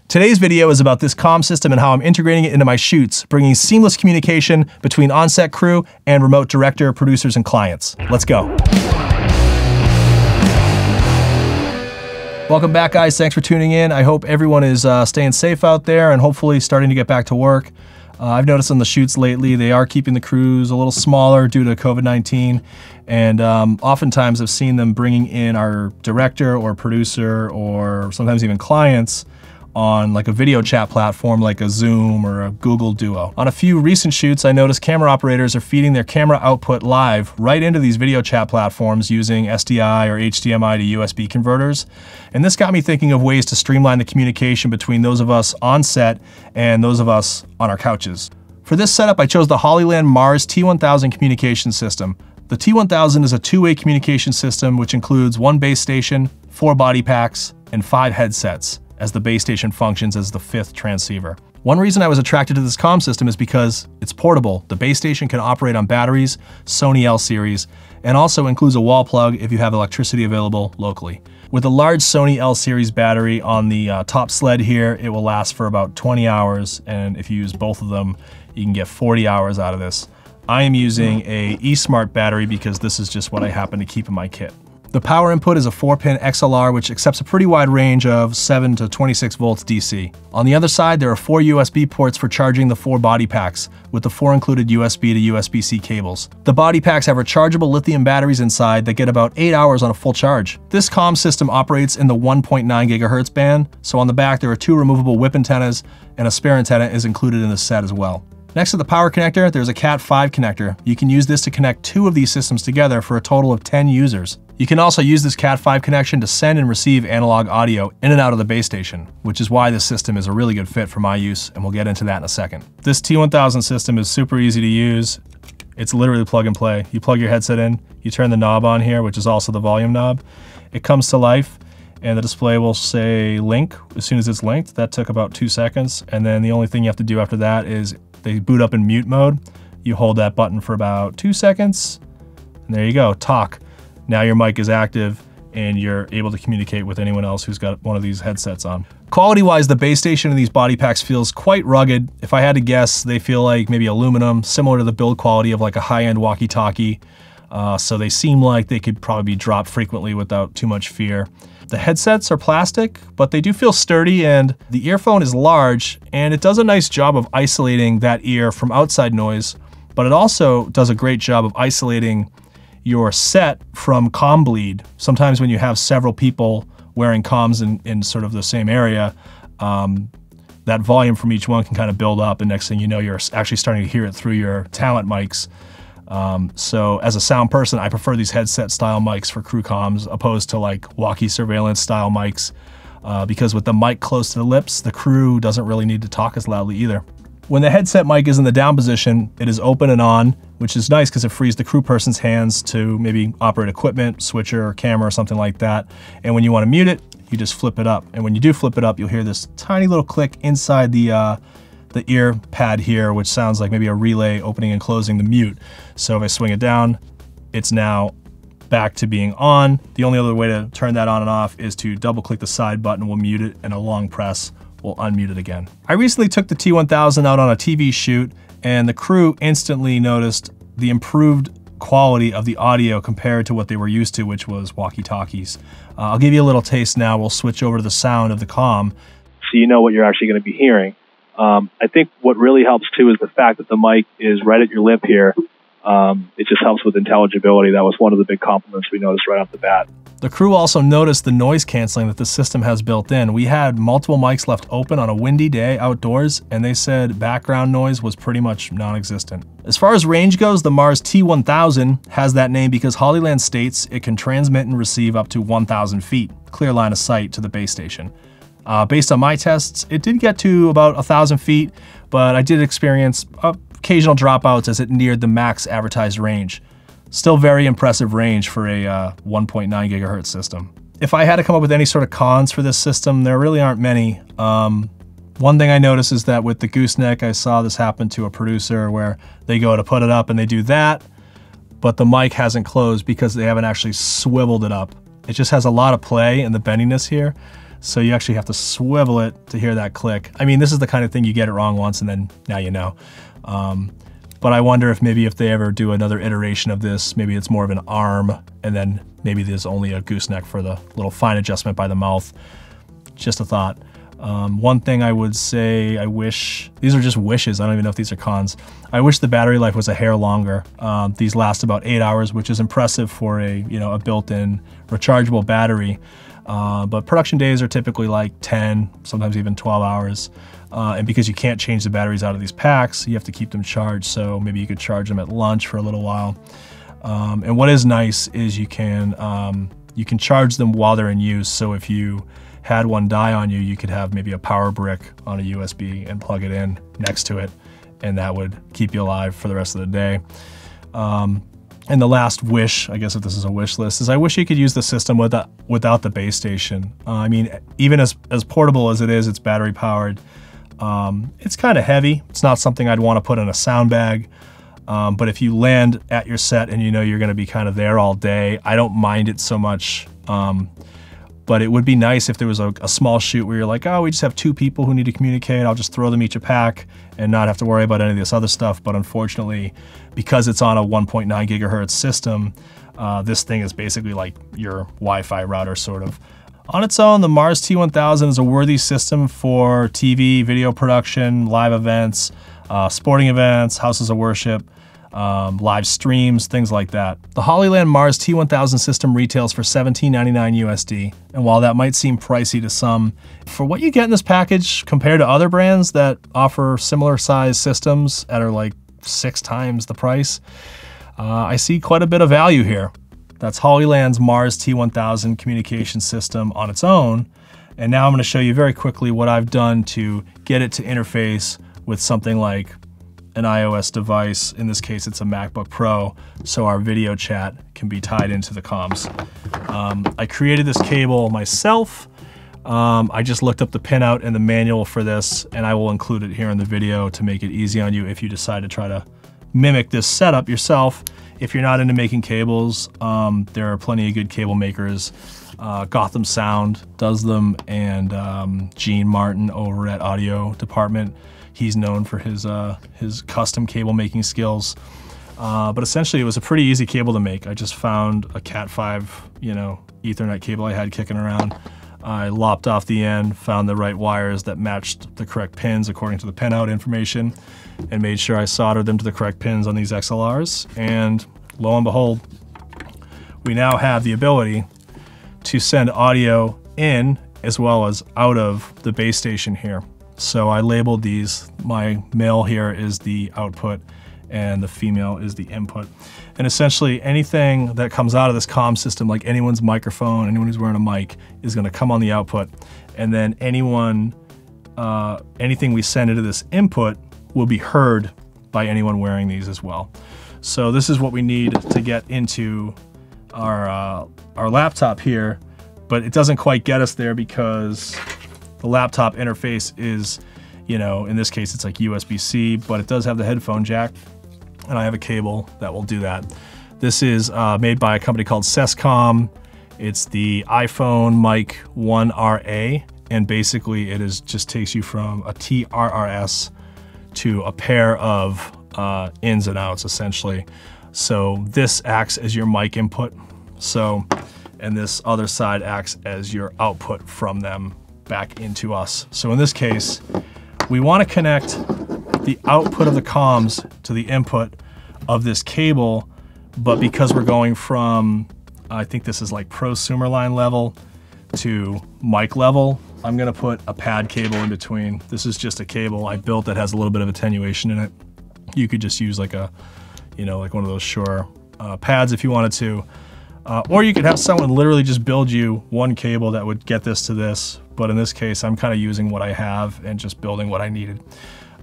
Today's video is about this comm system and how I'm integrating it into my shoots, bringing seamless communication between on-set crew and remote director, producers, and clients. Let's go. Welcome back, guys. Thanks for tuning in. I hope everyone is staying safe out there and hopefully starting to get back to work. I've noticed on the shoots lately, they are keeping the crews a little smaller due to COVID-19. And oftentimes I've seen them bringing in our director or producer or sometimes even clients on like a video chat platform like a Zoom or a Google Duo. On a few recent shoots, I noticed camera operators are feeding their camera output live right into these video chat platforms using SDI or HDMI to USB converters. And this got me thinking of ways to streamline the communication between those of us on set and those of us on our couches. For this setup, I chose the Hollyland Mars T1000 communication system. The T1000 is a two-way communication system which includes one base station, 4 body packs, and 5 headsets, as the base station functions as the 5th transceiver. One reason I was attracted to this comm system is because it's portable. The base station can operate on batteries, Sony L series, and also includes a wall plug if you have electricity available locally. With a large Sony L series battery on the top sled here, it will last for about 20 hours, and if you use both of them, you can get 40 hours out of this. I am using a eSmart battery because this is just what I happen to keep in my kit. The power input is a 4-pin XLR, which accepts a pretty wide range of 7 to 26 volts DC. On the other side, there are 4 USB ports for charging the 4 body packs, with the 4 included USB to USB-C cables. The body packs have rechargeable lithium batteries inside that get about 8 hours on a full charge. This comm system operates in the 1.9 gigahertz band, so on the back there are 2 removable whip antennas, and a spare antenna is included in the set as well. Next to the power connector, there's a Cat5 connector. You can use this to connect 2 of these systems together for a total of 10 users. You can also use this Cat5 connection to send and receive analog audio in and out of the base station, which is why this system is a really good fit for my use, and we'll get into that in a second. This T1000 system is super easy to use. It's literally plug and play. You plug your headset in, you turn the knob on here, which is also the volume knob. It comes to life, and the display will say link as soon as it's linked. That took about 2 seconds, and then the only thing you have to do after that is they boot up in mute mode. You hold that button for about 2 seconds, and there you go, talk. Now your mic is active and you're able to communicate with anyone else who's got one of these headsets on. Quality-wise, the base station in these body packs feels quite rugged. If I had to guess, they feel like maybe aluminum, similar to the build quality of like a high-end walkie-talkie. So they seem like they could probably be dropped frequently without too much fear. The headsets are plastic, but they do feel sturdy, and the earphone is large, and it does a nice job of isolating that ear from outside noise, but it also does a great job of isolating your set from comm bleed. Sometimes when you have several people wearing comms in sort of the same area, that volume from each one can kind of build up, and next thing you know, you're actually starting to hear it through your talent mics. So as a sound person, I prefer these headset style mics for crew comms opposed to like walkie surveillance style mics, because with the mic close to the lips, the crew doesn't really need to talk as loudly either. When the headset mic is in the down position, it is open and on, which is nice because it frees the crew person's hands to maybe operate equipment, switcher, or camera, or something like that. And when you want to mute it, you just flip it up. And when you do flip it up, you'll hear this tiny little click inside the ear pad here, which sounds like maybe a relay opening and closing the mute. So if I swing it down, it's now back to being on. The only other way to turn that on and off is to double click the side button, we'll mute it, and a long press will unmute it again. I recently took the T1000 out on a TV shoot, and the crew instantly noticed the improved quality of the audio compared to what they were used to, which was walkie-talkies. I'll give you a little taste now. We'll switch over to the sound of the comm, so you know what you're actually going to be hearing. I think what really helps too is the fact that the mic is right at your lip here. It just helps with intelligibility. That was one of the big compliments we noticed right off the bat. The crew also noticed the noise canceling that the system has built in. We had multiple mics left open on a windy day outdoors, and they said background noise was pretty much non-existent. As far as range goes, the Mars T1000 has that name because Hollyland states it can transmit and receive up to 1,000 feet, clear line of sight to the base station. Based on my tests, it did get to about 1,000 feet, but I did experience occasional dropouts as it neared the max advertised range. Still very impressive range for a 1.9 gigahertz system. If I had to come up with any sort of cons for this system, there really aren't many. One thing I noticed is that with the gooseneck, I saw this happen to a producer where they go to put it up and they do that, but the mic hasn't closed because they haven't actually swiveled it up. It just has a lot of play in the bendiness here. So you actually have to swivel it to hear that click. I mean, this is the kind of thing you get it wrong once and then now you know. But I wonder if maybe if they ever do another iteration of this, maybe it's more of an arm and then maybe there's only a gooseneck for the little fine adjustment by the mouth. Just a thought. One thing I would say, I wish, these are just wishes, I don't even know if these are cons. I wish the battery life was a hair longer. These last about 8 hours, which is impressive for a, a built-in rechargeable battery. But production days are typically like 10, sometimes even 12 hours. And because you can't change the batteries out of these packs, you have to keep them charged. So maybe you could charge them at lunch for a little while. And what is nice is you can charge them while they're in use. So if you had one die on you, you could have maybe a power brick on a USB and plug it in next to it, and that would keep you alive for the rest of the day. And the last wish, I guess if this is a wish list, is I wish you could use the system without the base station. I mean, even as portable as it is, it's battery powered. It's kind of heavy. It's not something I'd want to put in a sound bag. But if you land at your set and you know you're going to be kind of there all day, I don't mind it so much. But it would be nice if there was a small shoot where you're like, oh, we just have 2 people who need to communicate. I'll just throw them each a pack and not have to worry about any of this other stuff. But unfortunately, because it's on a 1.9 gigahertz system, this thing is basically like your Wi-Fi router, sort of. On its own, the Mars T1000 is a worthy system for TV, video production, live events, sporting events, houses of worship, live streams, things like that. The Hollyland Mars T1000 system retails for $17.99 USD, and while that might seem pricey to some, for what you get in this package compared to other brands that offer similar size systems that are like 6 times the price, I see quite a bit of value here. That's Hollyland's Mars T1000 communication system on its own, and now I'm going to show you very quickly what I've done to get it to interface with something like an iOS device. In this case, it's a MacBook Pro, so our video chat can be tied into the comms. I created this cable myself. I just looked up the pinout and the manual for this, and I will include it here in the video to make it easy on you if you decide to try to mimic this setup yourself. If you're not into making cables, there are plenty of good cable makers. Gotham Sound does them, and Gene Martin over at Audio Department. He's known for his custom cable making skills. But essentially it was a pretty easy cable to make. I just found a Cat5, Ethernet cable I had kicking around. I lopped off the end, found the right wires that matched the correct pins according to the pinout information, and made sure I soldered them to the correct pins on these XLRs. And lo and behold, we now have the ability to send audio in as well as out of the base station here. So I labeled these. My male here is the output and the female is the input. And essentially anything that comes out of this comm system, like anyone's microphone, anyone who's wearing a mic, is gonna come on the output. And then anything we send into this input will be heard by anyone wearing these as well. So this is what we need to get into our laptop here, but it doesn't quite get us there because the laptop interface is, in this case it's like USB-C, but it does have the headphone jack, and I have a cable that will do that. This is made by a company called Zaxcom. It's the iPhone Mic 1RA, and basically it just takes you from a TRRS to a pair of ins and outs, essentially. So this acts as your mic input, and this other side acts as your output from them back into us. So in this case, we want to connect the output of the comms to the input of this cable, but because we're going from, I think this is like prosumer line level to mic level, I'm gonna put a pad cable in between. This is just a cable I built that has a little bit of attenuation in it. You could just use like a, like one of those Shure pads if you wanted to. Or you could have someone literally just build you one cable that would get this to this. But in this case, I'm kind of using what I have and just building what I needed.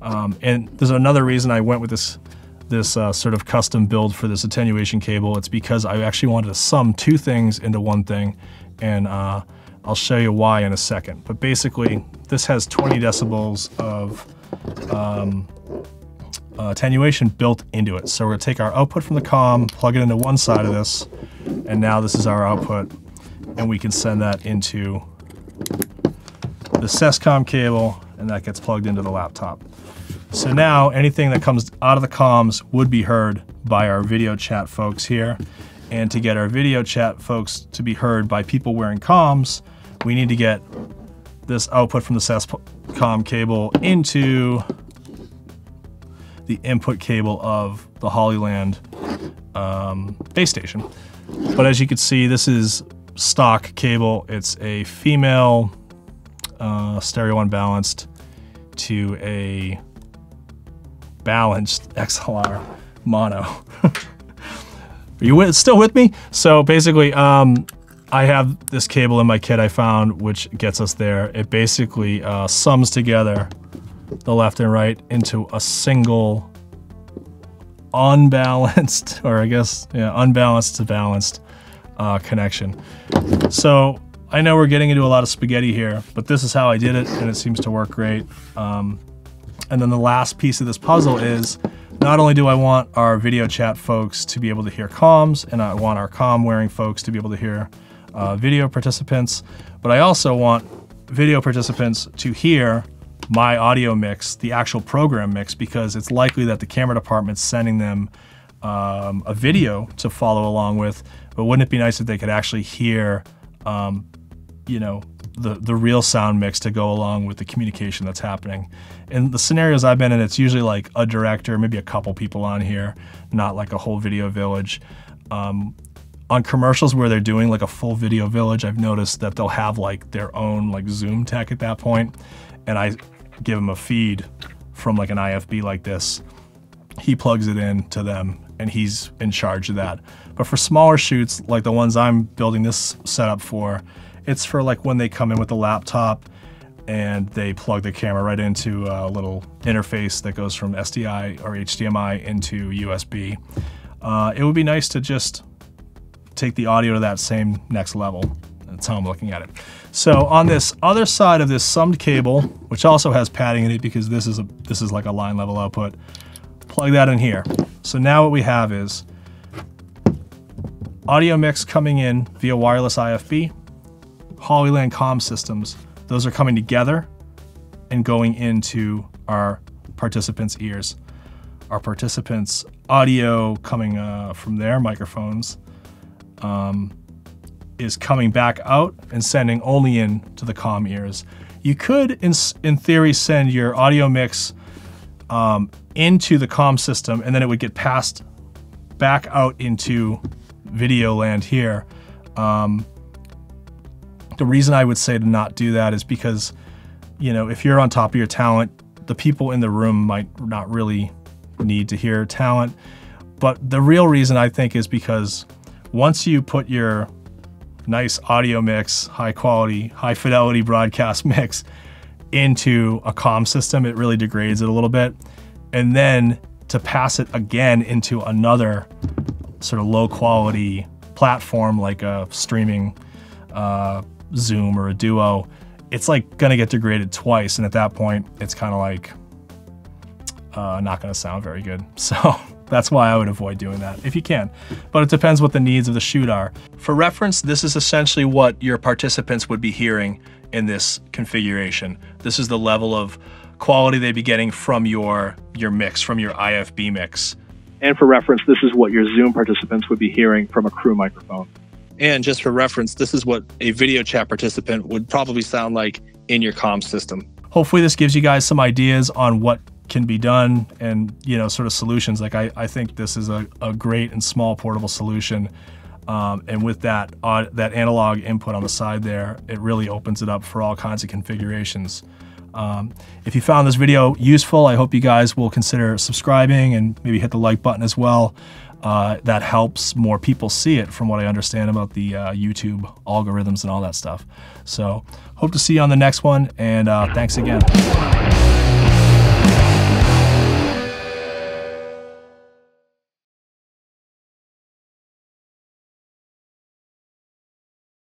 And there's another reason I went with this sort of custom build for this attenuation cable. It's because I actually wanted to sum 2 things into one thing, and I'll show you why in a second. But basically, this has 20 decibels of attenuation built into it. So we're gonna take our output from the comm, plug it into one side of this, and now this is our output, and we can send that into the Zaxcom cable, and that gets plugged into the laptop. So now anything that comes out of the comms would be heard by our video chat folks here. And to get our video chat folks to be heard by people wearing comms, we need to get this output from the Zaxcom cable into the input cable of the Hollyland base station. But as you can see, this is stock cable. It's a female stereo unbalanced to a balanced XLR mono. Are you still with me? So basically, I have this cable in my kit I found, which gets us there. It basically sums together the left and right into a single unbalanced, or I guess, yeah, unbalanced to balanced connection. So I know we're getting into a lot of spaghetti here, but this is how I did it, and it seems to work great. And then the last piece of this puzzle is, not only do I want our video chat folks to be able to hear comms, and I want our comm wearing folks to be able to hear video participants, but I also want video participants to hear my audio mix, the actual program mix, because it's likely that the camera department's sending them a video to follow along with. But wouldn't it be nice if they could actually hear, you know, the real sound mix to go along with the communication that's happening? In the scenarios I've been in, it's usually like a director, maybe a couple people on here, not like a whole video village. On commercials where they're doing like a full video village, I've noticed that they'll have like their own like Zoom tech at that point, and I give them a feed from like an IFB like this. He plugs it in to them, and he's in charge of that. But for smaller shoots, like the ones I'm building this setup for, it's for like when they come in with the laptop and they plug the camera right into a little interface that goes from SDI or HDMI into USB. It would be nice to just take the audio to that same next level. That's how I'm looking at it. So on this other side of this summed cable, which also has padding in it because this is like a line level output, plug that in here. So now what we have is audio mix coming in via wireless IFB, Hollyland comm systems. Those are coming together and going into our participants' ears. Our participants' audio coming from their microphones is coming back out and sending only in to the comm ears. You could, in theory, send your audio mix into the comm system, and then it would get passed back out into video land here. The reason I would say to not do that is because, you know, if you're on top of your talent, the people in the room might not really need to hear talent. But the real reason, I think, is because once you put your nice audio mix, high quality, high fidelity broadcast mix into a comm system, it really degrades it a little bit. And then to pass it again into another sort of low quality platform like a streaming Zoom or a Duo, it's like gonna get degraded twice. And at that point, it's kind of like not gonna sound very good. So that's why I would avoid doing that if you can. But it depends what the needs of the shoot are. For reference, this is essentially what your participants would be hearing in this configuration. This is the level of quality they'd be getting from your mix, from your IFB mix. And for reference, this is what your Zoom participants would be hearing from a crew microphone. And just for reference, this is what a video chat participant would probably sound like in your comm system. Hopefully this gives you guys some ideas on what can be done and, you know, sort of solutions. Like I think this is a great and small portable solution. And with that analog input on the side there, it really opens it up for all kinds of configurations. If you found this video useful, I hope you guys will consider subscribing and maybe hit the like button as well. That helps more people see it, from what I understand about the YouTube algorithms and all that stuff. So hope to see you on the next one, and thanks again.